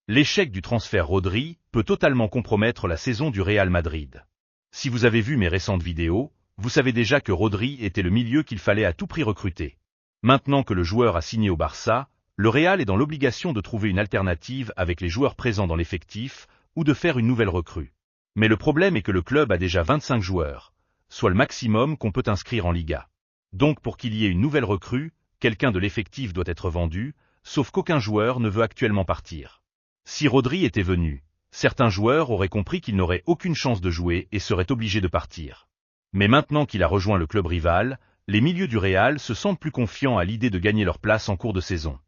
L'échec du transfert Rodri peut totalement compromettre la saison du Real Madrid. Si vous avez vu mes récentes vidéos, vous savez déjà que Rodri était le milieu qu'il fallait à tout prix recruter. Maintenant que le joueur a signé au Barça, le Real est dans l'obligation de trouver une alternative avec les joueurs présents dans l'effectif ou de faire une nouvelle recrue. Mais le problème est que le club a déjà 25 joueurs, soit le maximum qu'on peut inscrire en Liga. Donc pour qu'il y ait une nouvelle recrue, quelqu'un de l'effectif doit être vendu, sauf qu'aucun joueur ne veut actuellement partir. Si Rodri était venu, certains joueurs auraient compris qu'ils n'auraient aucune chance de jouer et seraient obligés de partir. Mais maintenant qu'il a rejoint le club rival, les milieux du Real se sentent plus confiants à l'idée de gagner leur place en cours de saison.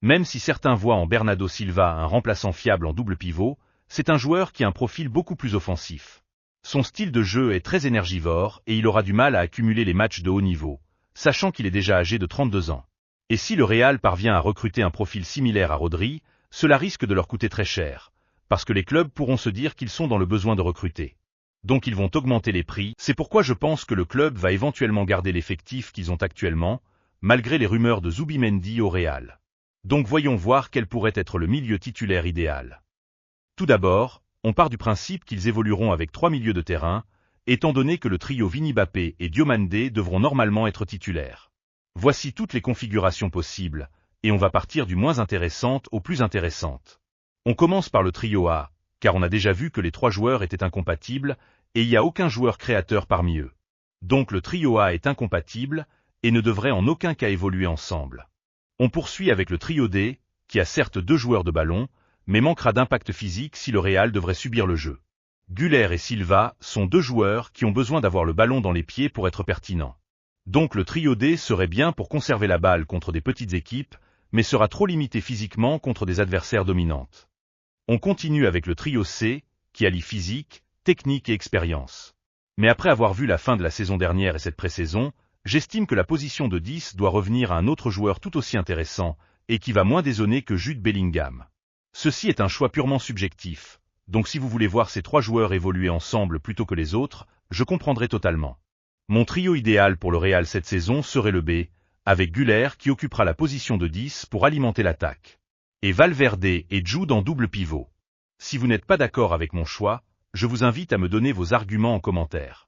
Même si certains voient en Bernardo Silva un remplaçant fiable en double pivot, c'est un joueur qui a un profil beaucoup plus offensif. Son style de jeu est très énergivore et il aura du mal à accumuler les matchs de haut niveau, sachant qu'il est déjà âgé de 32 ans. Et si le Real parvient à recruter un profil similaire à Rodri, cela risque de leur coûter très cher, parce que les clubs pourront se dire qu'ils sont dans le besoin de recruter. Donc ils vont augmenter les prix, c'est pourquoi je pense que le club va éventuellement garder l'effectif qu'ils ont actuellement, malgré les rumeurs de Zubimendi au Real. Donc voyons voir quel pourrait être le milieu titulaire idéal. Tout d'abord, on part du principe qu'ils évolueront avec 3 milieux de terrain, étant donné que le trio Vini Mbappé et Diomandé devront normalement être titulaires. Voici toutes les configurations possibles, et on va partir du moins intéressante au plus intéressante. On commence par le trio A, car on a déjà vu que les 3 joueurs étaient incompatibles, et il n'y a aucun joueur créateur parmi eux. Donc le trio A est incompatible, et ne devrait en aucun cas évoluer ensemble. On poursuit avec le trio D, qui a certes 2 joueurs de ballon, mais manquera d'impact physique si le Real devrait subir le jeu. Güler et Silva sont 2 joueurs qui ont besoin d'avoir le ballon dans les pieds pour être pertinents. Donc le trio D serait bien pour conserver la balle contre des petites équipes, mais sera trop limité physiquement contre des adversaires dominantes. On continue avec le trio C, qui allie physique, technique et expérience. Mais après avoir vu la fin de la saison dernière et cette pré-saison, j'estime que la position de 10 doit revenir à un autre joueur tout aussi intéressant, et qui va moins dézonner que Jude Bellingham. Ceci est un choix purement subjectif, donc si vous voulez voir ces 3 joueurs évoluer ensemble plutôt que les autres, je comprendrai totalement. Mon trio idéal pour le Real cette saison serait le B, avec Güler qui occupera la position de 10 pour alimenter l'attaque. Et Valverde et Jude en double pivot. Si vous n'êtes pas d'accord avec mon choix, je vous invite à me donner vos arguments en commentaire.